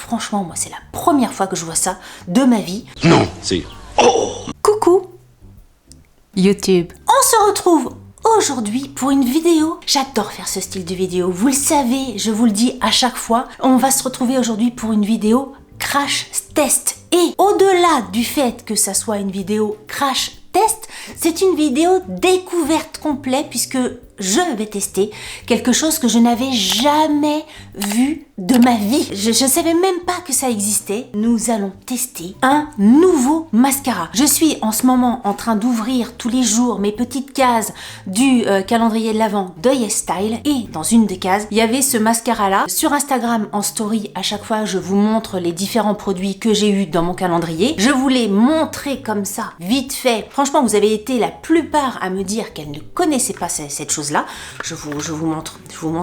franchement, moi, c'est la première fois que je vois ça de ma vie. Non, c'est... Oh! Coucou! YouTube. On se retrouve aujourd'hui pour une vidéo. J'adore faire ce style de vidéo. Vous le savez, je vous le dis à chaque fois. On va se retrouver aujourd'hui pour une vidéo crash test. Et au-delà du fait que ça soit une vidéo crash test, c'est une vidéo découverte complète puisque je vais tester quelque chose que je n'avais jamais vu de ma vie. Je ne savais même pas que ça existait. Nous allons tester un nouveau mascara. Je suis en ce moment en train d'ouvrir tous les jours mes petites cases du calendrier de l'Avent de YesStyle et dans une des cases, il y avait ce mascara-là. Sur Instagram, en story, à chaque fois, je vous montre les différents produits que j'ai eu dans mon calendrier. Je vous les montrer comme ça, vite fait. Franchement, vous avez été la plupart à me dire qu'elles ne connaissaient pas cette chose-là. Je vous montre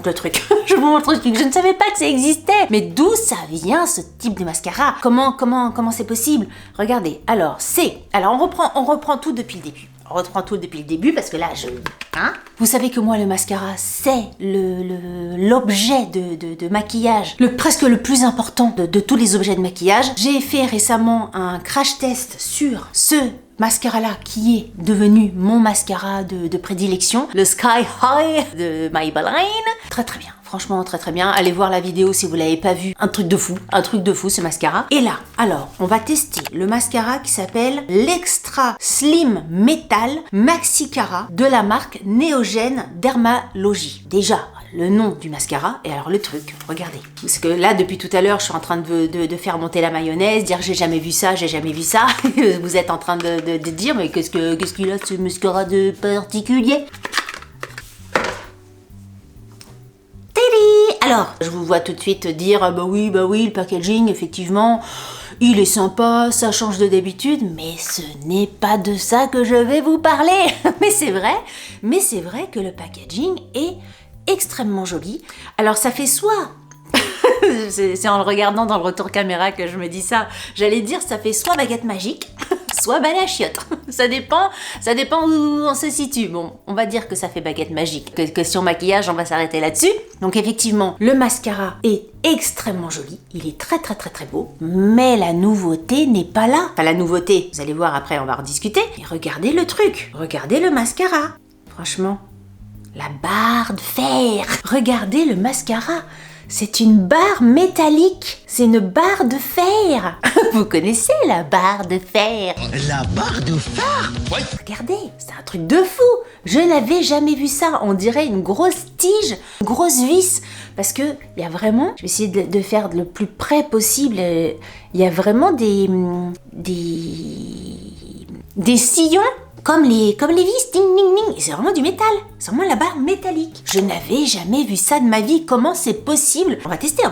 le truc. Je vous montre le truc. Je ne savais pas que ça existait. Mais d'où ça vient ce type de mascara? Comment c'est possible? Regardez. Alors on reprend tout depuis le début. On reprend tout depuis le début parce que là Vous savez que moi le mascara c'est l'objet de maquillage presque le plus important de tous les objets de maquillage. J'ai fait récemment un crash test sur ce mascara là qui est devenu mon mascara de prédilection, le Sky High de Maybelline. Très bien. Franchement, très bien. Allez voir la vidéo si vous l'avez pas vu. Un truc de fou ce mascara. Et là, alors, on va tester le mascara qui s'appelle l'Extra Slim Metal Maxicara de la marque Neogen Dermalogy. Déjà, le nom du mascara et alors le truc, regardez. Parce que là, depuis tout à l'heure, je suis en train de faire monter la mayonnaise, dire j'ai jamais vu ça. Vous êtes en train de dire, mais qu'est-ce qu'il a ce mascara de particulier? Alors, je vous vois tout de suite dire bah oui, le packaging, effectivement, il est sympa, ça change de d'habitude, mais ce n'est pas de ça que je vais vous parler. Mais c'est vrai que le packaging est extrêmement joli. Alors, ça fait soit... c'est en le regardant dans le retour caméra que je me dis ça. J'allais dire, ça fait soit baguette magique, soit balai à chiottes. Ça dépend où on se situe. Bon, on va dire que ça fait baguette magique. Question maquillage, on va s'arrêter là-dessus. Donc effectivement, le mascara est extrêmement joli. Il est très beau. Mais la nouveauté n'est pas là. Enfin, la nouveauté, vous allez voir après, on va rediscuter. Mais regardez le truc. Regardez le mascara. Franchement, la barre de fer. Regardez le mascara. C'est une barre métallique, c'est une barre de fer. Vous connaissez la barre de fer? La barre de fer? Oui. Regardez, c'est un truc de fou. Je n'avais jamais vu ça. On dirait une grosse tige, une grosse vis. Parce que il y a vraiment, je vais essayer de faire le plus près possible. Il y a vraiment des sillons. Comme les vis, ding ding ding, et c'est vraiment du métal, c'est vraiment la barre métallique. Je n'avais jamais vu ça de ma vie, comment c'est possible? On va tester,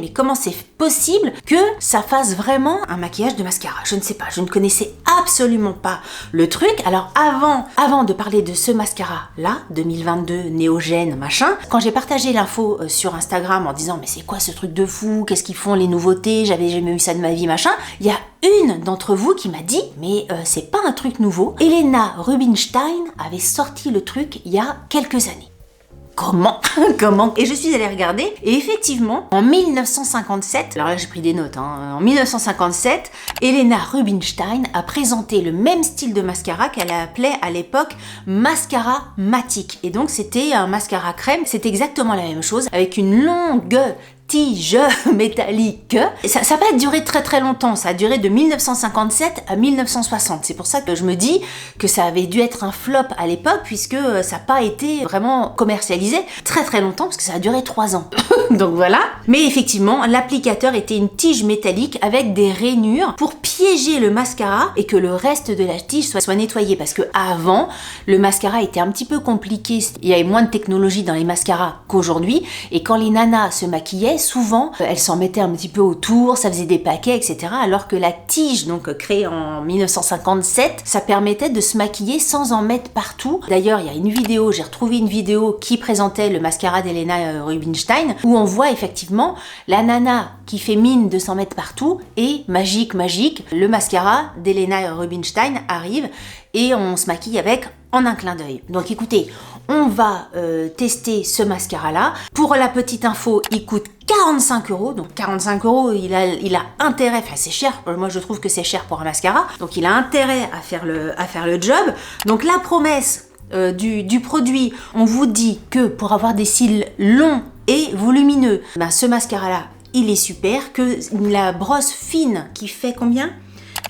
mais comment c'est possible que ça fasse vraiment un maquillage de mascara? Je ne sais pas, je ne connaissais absolument pas le truc. Alors avant de parler de ce mascara-là, 2022, Neogen, machin, quand j'ai partagé l'info sur Instagram en disant mais c'est quoi ce truc de fou? Qu'est-ce qu'ils font, les nouveautés? J'avais jamais vu ça de ma vie, machin, il y a une d'entre vous qui m'a dit mais c'est pas un truc nouveau. Elena Rubinstein avait sorti le truc il y a quelques années. Comment? Et je suis allée regarder et effectivement en 1957, alors là j'ai pris des notes, en 1957, Elena Rubinstein a présenté le même style de mascara qu'elle appelait à l'époque mascara matique. Et donc c'était un mascara crème, c'est exactement la même chose avec une longue tige métallique. Et ça n'a pas duré très longtemps, ça a duré de 1957 à 1960. C'est pour ça que je me dis que ça avait dû être un flop à l'époque puisque ça n'a pas été vraiment commercialisé très longtemps parce que ça a duré 3 ans. Donc voilà. Mais effectivement, l'applicateur était une tige métallique avec des rainures pour piéger le mascara et que le reste de la tige soit nettoyé parce que avant, le mascara était un petit peu compliqué. Il y avait moins de technologie dans les mascaras qu'aujourd'hui et quand les nanas se maquillaient, souvent, elles s'en mettaient un petit peu autour, ça faisait des paquets, etc. Alors que la tige, donc créée en 1957, ça permettait de se maquiller sans en mettre partout. D'ailleurs, il y a une vidéo, j'ai retrouvé une vidéo qui présentait le mascara d'Elena Rubinstein, où on voit effectivement la nana qui fait mine de s'en mettre partout, et magique, le mascara d'Elena Rubinstein arrive, et on se maquille avec en un clin d'œil. Donc écoutez, on va tester ce mascara-là. Pour la petite info, il coûte 45 €. Donc 45 €, il a intérêt, enfin c'est cher, moi je trouve que c'est cher pour un mascara. Donc il a intérêt à faire le job. Donc la promesse du produit, on vous dit que pour avoir des cils longs et volumineux, ben, ce mascara-là, il est super, que la brosse fine qui fait combien ?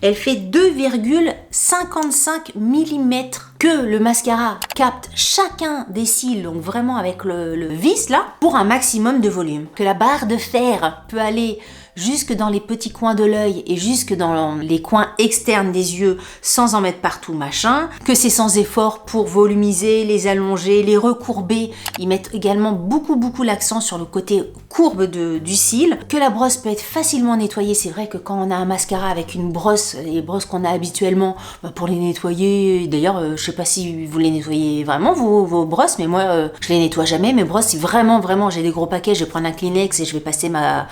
Elle fait 2,55 mm, que le mascara capte chacun des cils, donc vraiment avec le vis là, pour un maximum de volume. Que la barre de fer peut aller jusque dans les petits coins de l'œil et jusque dans les coins externes des yeux sans en mettre partout machin, que c'est sans effort pour volumiser, les allonger, les recourber. Ils mettent également beaucoup l'accent sur le côté courbe du cil, que la brosse peut être facilement nettoyée. C'est vrai que quand on a un mascara avec une brosse, les brosses qu'on a habituellement, pour les nettoyer, d'ailleurs je sais pas si vous les nettoyez vraiment vos brosses, mais moi je les nettoie jamais, mes brosses. Si vraiment j'ai des gros paquets, je vais prendre un Kleenex et je vais passer ma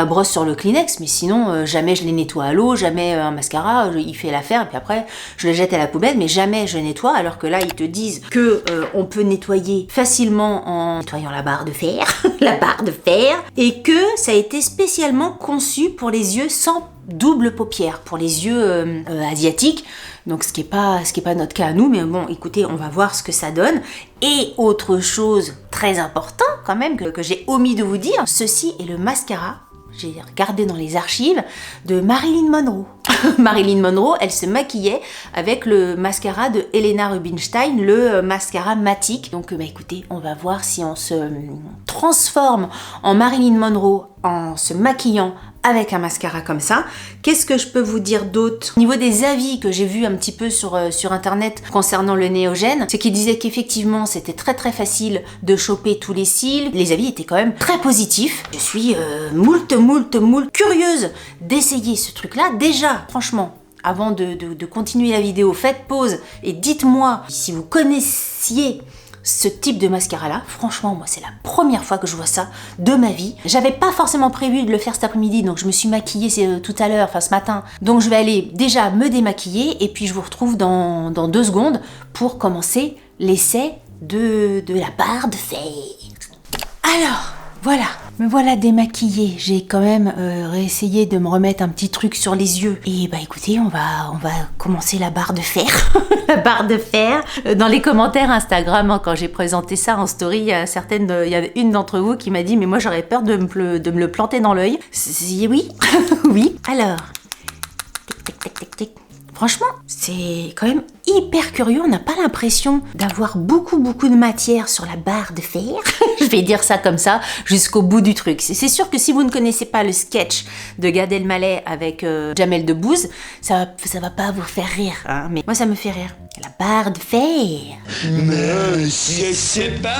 brosse sur le Kleenex, mais sinon jamais je les nettoie à l'eau, jamais un mascara il fait l'affaire et puis après je le jette à la poubelle, mais jamais je nettoie, alors que là ils te disent que on peut nettoyer facilement en nettoyant la barre de fer la barre de fer, et que ça a été spécialement conçu pour les yeux sans double paupière, pour les yeux asiatiques. Donc ce qui est pas notre cas à nous, mais bon, écoutez, on va voir ce que ça donne. Et autre chose très important quand même que j'ai omis de vous dire, ceci est le mascara, j'ai regardé dans les archives, de Marilyn Monroe. Marilyn Monroe, elle se maquillait avec le mascara de Helena Rubinstein, le mascara Matic. Donc écoutez, on va voir si on se transforme en Marilyn Monroe en se maquillant avec un mascara comme ça. Qu'est-ce que je peux vous dire d'autre ? Au niveau des avis que j'ai vus un petit peu sur internet concernant le Néogène, c'est qu'ils disaient qu'effectivement c'était très facile de choper tous les cils. Les avis étaient quand même très positifs. Je suis moult curieuse d'essayer ce truc-là. Déjà, franchement, avant de continuer la vidéo, faites pause et dites-moi si vous connaissiez ce type de mascara là. Franchement, moi c'est la première fois que je vois ça de ma vie. J'avais pas forcément prévu de le faire cet après-midi, donc je me suis maquillée tout à l'heure, enfin ce matin. Donc je vais aller déjà me démaquiller et puis je vous retrouve dans 2 secondes pour commencer l'essai de la barre de fer. Alors, voilà, me voilà démaquillée. J'ai quand même réessayé de me remettre un petit truc sur les yeux. Et bah écoutez, on va commencer la barre de fer. La barre de fer. Dans les commentaires Instagram, quand j'ai présenté ça en story, il y a une d'entre vous qui m'a dit « Mais moi j'aurais peur de me le planter dans l'œil. » Oui, oui. Alors, tic. Franchement, c'est quand même hyper curieux. On n'a pas l'impression d'avoir beaucoup de matière sur la barre de fer. Je vais dire ça comme ça jusqu'au bout du truc. C'est sûr que si vous ne connaissez pas le sketch de Gad Elmaleh avec Jamel Debbouze, ça va pas vous faire rire, hein, mais moi ça me fait rire. La barre de fer. Mais c'est pas...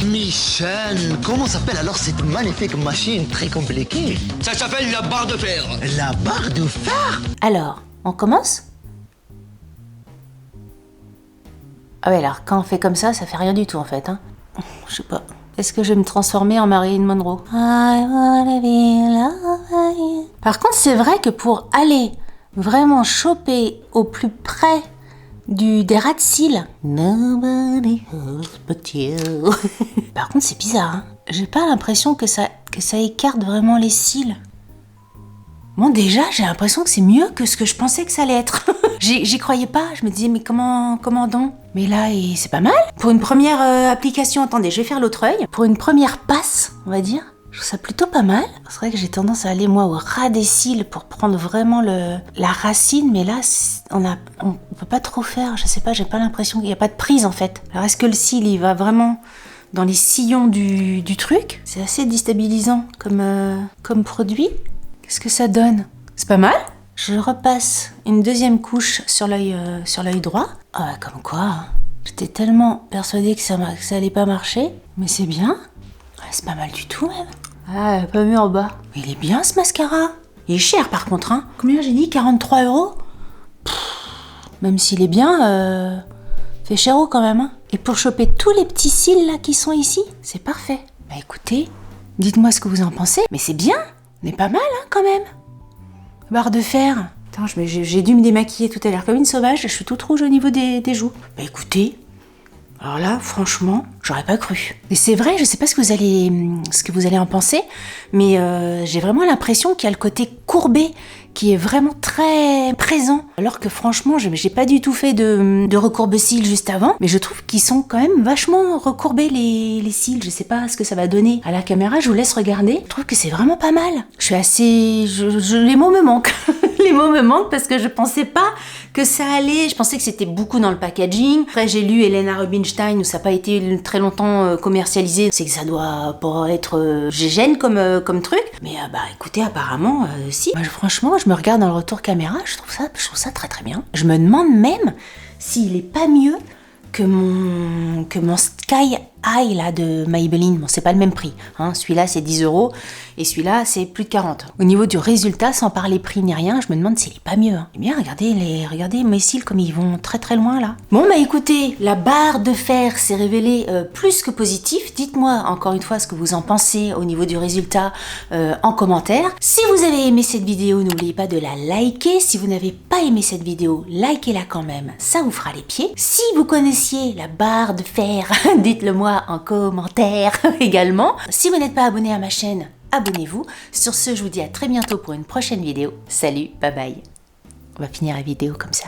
Michel, comment s'appelle alors cette magnifique machine très compliquée? Ça s'appelle la barre de fer. La barre de fer? Alors, on commence ? Ah ouais, alors quand on fait comme ça fait rien du tout en fait, hein. Je sais pas. Est-ce que je vais me transformer en Marilyn Monroe ? Par contre, c'est vrai que pour aller vraiment choper au plus près des ras de cils, nobody else but you. Par contre, c'est bizarre, hein. J'ai pas l'impression que ça écarte vraiment les cils. Bon, déjà, j'ai l'impression que c'est mieux que ce que je pensais que ça allait être. J'y croyais pas, je me disais, mais comment donc ? Mais là, c'est pas mal. Pour une première application, attendez, je vais faire l'autre œil. Pour une première passe, on va dire, je trouve ça plutôt pas mal. C'est vrai que j'ai tendance à aller, moi, au ras des cils pour prendre vraiment la racine, mais là, on peut pas trop faire, je sais pas, j'ai pas l'impression qu'il y a pas de prise, en fait. Alors, est-ce que le cil, il va vraiment dans les sillons du truc ? C'est assez déstabilisant comme produit. Qu'est-ça que ça donne ? C'est pas mal. Je repasse une deuxième couche sur l'œil droit. Ah, comme quoi, hein. J'étais tellement persuadée que ça allait pas marcher. Mais c'est bien. Ouais, c'est pas mal du tout même. Ah, pas mieux en bas. Mais il est bien ce mascara. Il est cher par contre, hein. Combien j'ai dit ? 43 €. Même s'il est bien, fait chero quand même, hein. Et pour choper tous les petits cils là qui sont ici, c'est parfait. Bah écoutez, dites-moi ce que vous en pensez. Mais c'est bien. On est pas mal, hein, quand même. Barre de fer. Attends, j'ai dû me démaquiller tout à l'heure comme une sauvage. Je suis toute rouge au niveau des joues. Bah écoutez, Alors là, franchement, j'aurais pas cru. Et c'est vrai, je sais pas ce que vous allez en penser, mais j'ai vraiment l'impression qu'il y a le côté courbé qui est vraiment très présent. Alors que franchement, j'ai pas du tout fait de recourbe-cils juste avant, mais je trouve qu'ils sont quand même vachement recourbés les cils. Je sais pas ce que ça va donner à la caméra, je vous laisse regarder. Je trouve que c'est vraiment pas mal. Je suis assez... les mots me manquent. Les mots me manquent parce que je pensais pas que ça allait. Je pensais que c'était beaucoup dans le packaging. Après, j'ai lu Helena Rubinstein où ça n'a pas été très longtemps commercialisé. C'est que ça doit pas être gêne comme truc. Mais écoutez, apparemment, si. Moi, franchement, je me regarde dans le retour caméra, je trouve ça très très bien. Je me demande même s'il est pas mieux que mon Sky High là de Maybelline. Bon, c'est pas le même prix, hein. Celui-là c'est 10 € et celui-là c'est plus de 40. Au niveau du résultat, sans parler prix ni rien, je me demande s'il est pas mieux, hein. Eh bien, regardez mes cils comme ils vont très très loin là. Bon écoutez, la barre de fer s'est révélée plus que positif. Dites-moi encore une fois ce que vous en pensez au niveau du résultat en commentaire. Si vous avez aimé cette vidéo, n'oubliez pas de la liker. Si vous n'avez pas aimé cette vidéo, likez-la quand même, ça vous fera les pieds. Si vous connaissiez la barre de fer, dites-le moi en commentaire également. Si vous n'êtes pas abonné à ma chaîne, abonnez-vous. Sur ce, je vous dis à très bientôt pour une prochaine vidéo. Salut, bye bye. On va finir la vidéo comme ça.